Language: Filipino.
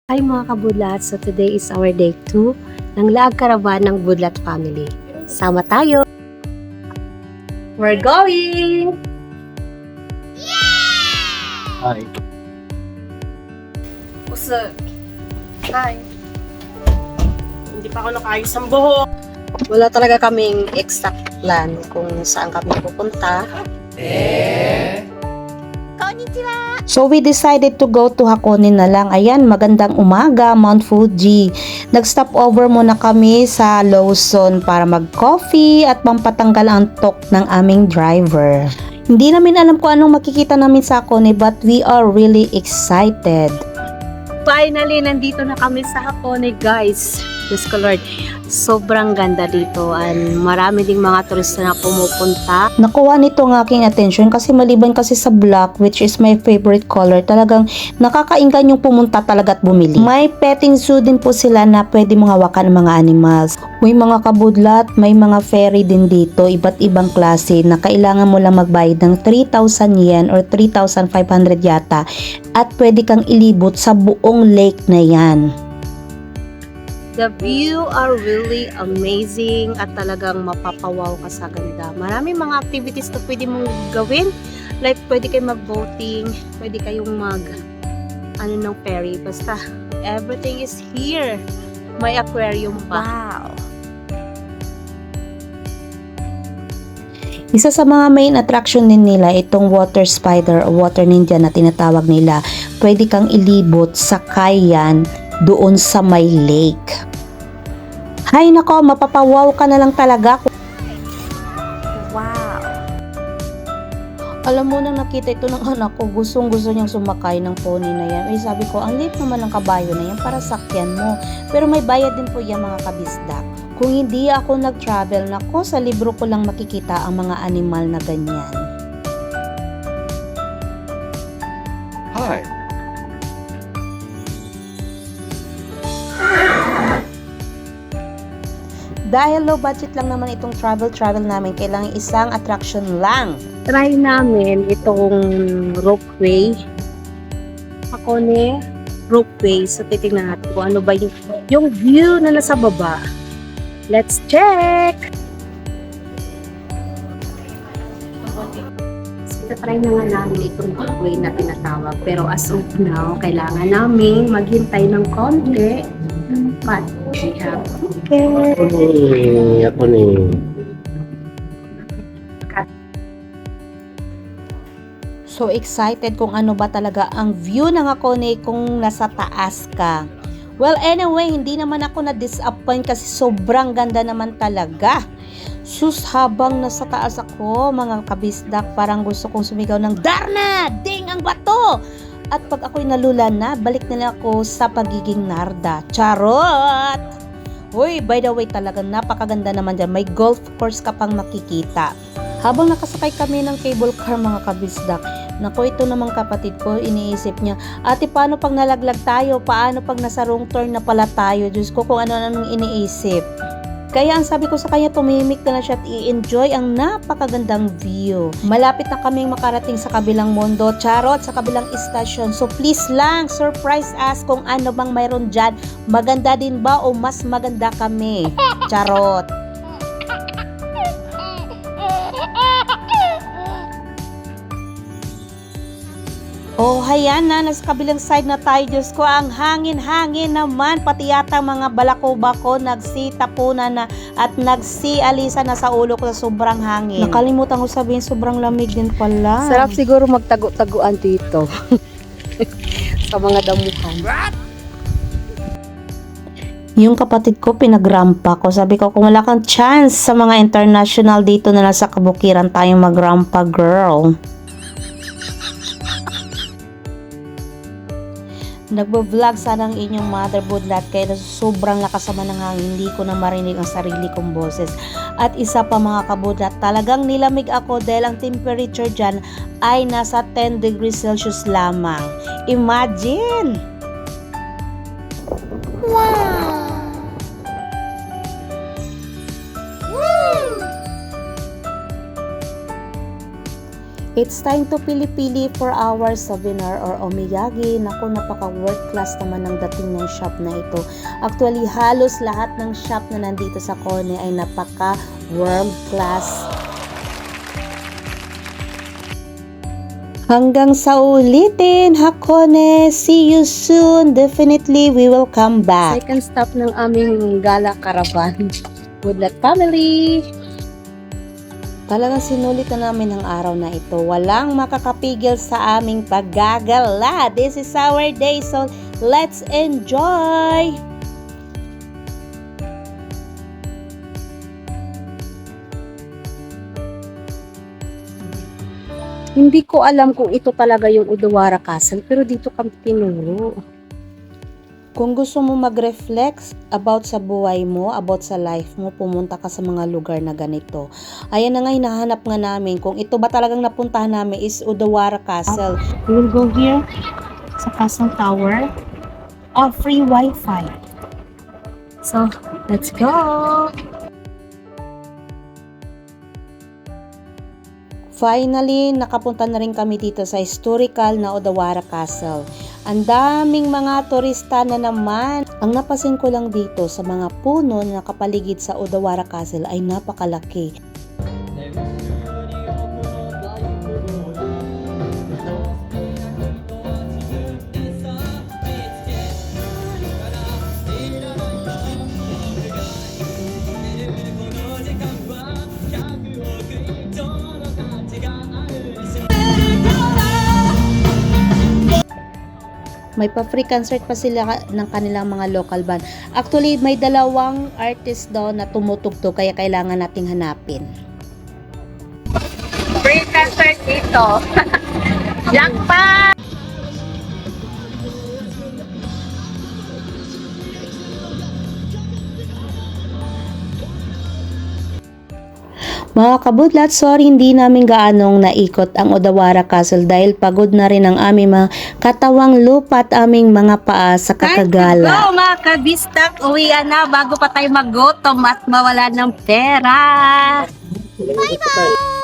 Hi mga kabudlat, so today is our day 2 ng Laag Caravan ng Budlat Family. Sama tayo! We're going! Hi. What's up? Hi. Hindi pa ako nakaayos ang buhok. Wala talaga kaming exact plan kung saan kami pupunta. So we decided to go to Hakone na lang. Ayan, magandang umaga, Mount Fuji. Nag-stop over muna kami sa Lawson para mag-coffee at pampatanggal ang tok ng aming driver. Hindi namin alam kung anong makikita namin sa Hakone but we are really excited. Finally, nandito na kami sa Hakone, guys. Diyos ko Lord, sobrang ganda dito. And marami ding mga turista na pumupunta. Nakuha nito ang aking attention kasi maliban kasi sa black, which is my favorite color, talagang nakakainggan yung pumunta talaga at bumili. May petting zoo din po sila na pwede mong hawakan ng mga animals. May mga kabudlat, may mga fairy din dito, iba't ibang klase na kailangan mo lang magbayad ng 3,000 yen or 3,500 yata at pwede kang ilibot sa buong lake na yan. The view are really amazing at talagang mapapawaw ka sa ganda. Maraming mga activities na pwede mong gawin. Like, pwede kayo mag-boating, pwede kayong ng ferry. Basta, everything is here. May aquarium pa. Wow! Isa sa mga main attraction din nila itong water spider o water ninja na tinatawag nila. Pwede kang ilibot sa kayan doon sa may lake. Hay nako, mapapawaw ka na lang talaga. Wow! Alam mo nang nakita ito ng anak ko, gustong-gusto niyang sumakay ng pony na yan. Ay sabi ko, ang liit naman ng kabayo na yan para sakyan mo. Pero may bayad din po yan mga kabisdak. Kung hindi ako nag-travel, nako sa libro ko lang makikita ang mga animal na ganyan. Hi. Dahil low budget lang naman itong travel namin, kailangan isang attraction lang. Try namin itong ropeway. Hakone ropeway. So, titignan natin kung ano ba yung view na nasa baba. Let's check! So, try na nga namin itong ropeway na tinatawag. Pero as of now, kailangan namin maghintay ng konti. But, we have Ako ni. So excited kung ano ba talaga ang view ng Hakone kung nasa taas ka. Well, anyway, hindi naman ako na-disappoint kasi sobrang ganda naman talaga. Sus, habang nasa taas ako, mga kabisdak, parang gusto kong sumigaw ng Darna! Ding ang bato! At pag ako'y nalula na, balik na ako sa pagiging narda. Charot! Uy, by the way, talagang napakaganda naman dyan. May golf course ka pang makikita. Habang nakasakay kami ng cable car mga kabisdak, naku, ito namang kapatid ko, iniisip niya, ate, paano pag nalaglag tayo? Paano pag nasa wrong turn na pala tayo? Diyos ko, kung ano-anong iniisip. Kaya ang sabi ko sa kanya, tumimik na siya at i-enjoy ang napakagandang view. Malapit na kaming makarating sa kabilang mundo, charot, sa kabilang istasyon. So please lang, surprise us kung ano bang mayroon dyan. Maganda din ba o mas maganda kami? Charot. Oh, hayan na, nasa kabilang side na tayo. Diyos ko, ang hangin-hangin naman. Pati yata mga balako-bako nagsitapunan na at nagsialisa na sa ulo ko sa sobrang hangin. Nakalimutan ko sabihin, sobrang lamig din pala. sarap siguro magtago-taguan dito. Sa mga damuhan. Yung kapatid ko, pinagrampa ko. Sabi ko, kung wala kang chance sa mga international dito na nasa kabukiran tayong magrampa, girl. Nagbo-vlog sana ang inyong mother budlat kaya sobrang lakas naman ng hangin, hindi ko na marinig ang sarili kong boses. At isa pa mga kabudlat, talagang nilamig ako dahil ang temperature dyan ay nasa 10 degrees Celsius lamang. Imagine! Wow! It's time to pili-pili for our souvenir or omiyagi. Naku, napaka-world class naman ang dating ng shop na ito. Actually, halos lahat ng shop na nandito sa Kone ay napaka-world class. Hanggang sa ulitin, Hakone. See you soon. Definitely, we will come back. Second stop ng aming gala caravan. Good luck, family! Talagang sinulit na namin ang araw na ito. Walang makakapigil sa aming paggagala. This is our day, so let's enjoy! Hindi ko alam kung ito talaga yung Odawara Castle, pero dito kami tinuro. Kung gusto mo mag-reflect about sa buhay mo, about sa life mo, pumunta ka sa mga lugar na ganito. Ayan na nga, hinahanap nga namin. Kung ito ba talagang napuntahan namin is Odawara Castle. We will go here sa Castle Tower. Free Wi-Fi. So, let's go! Finally, nakapunta na rin kami dito sa historical na Odawara Castle. Ang daming mga turista na naman. Ang napasin ko lang dito sa mga puno na nakapaligid sa Odawara Castle ay napakalaki. May pa-free concert pa sila ng kanilang mga local band. Actually, may dalawang artist doon na tumutugtog kaya kailangan nating hanapin. Free concert dito. Jackpot! Mga kabudlat, sorry hindi namin gaanong naikot ang Odawara Castle dahil pagod na rin ang aming mga katawang lupa at aming mga paa sa kakagala. Go mga kabistak, uwian na bago pa tayo magutom at mawala ng pera. Bye-bye!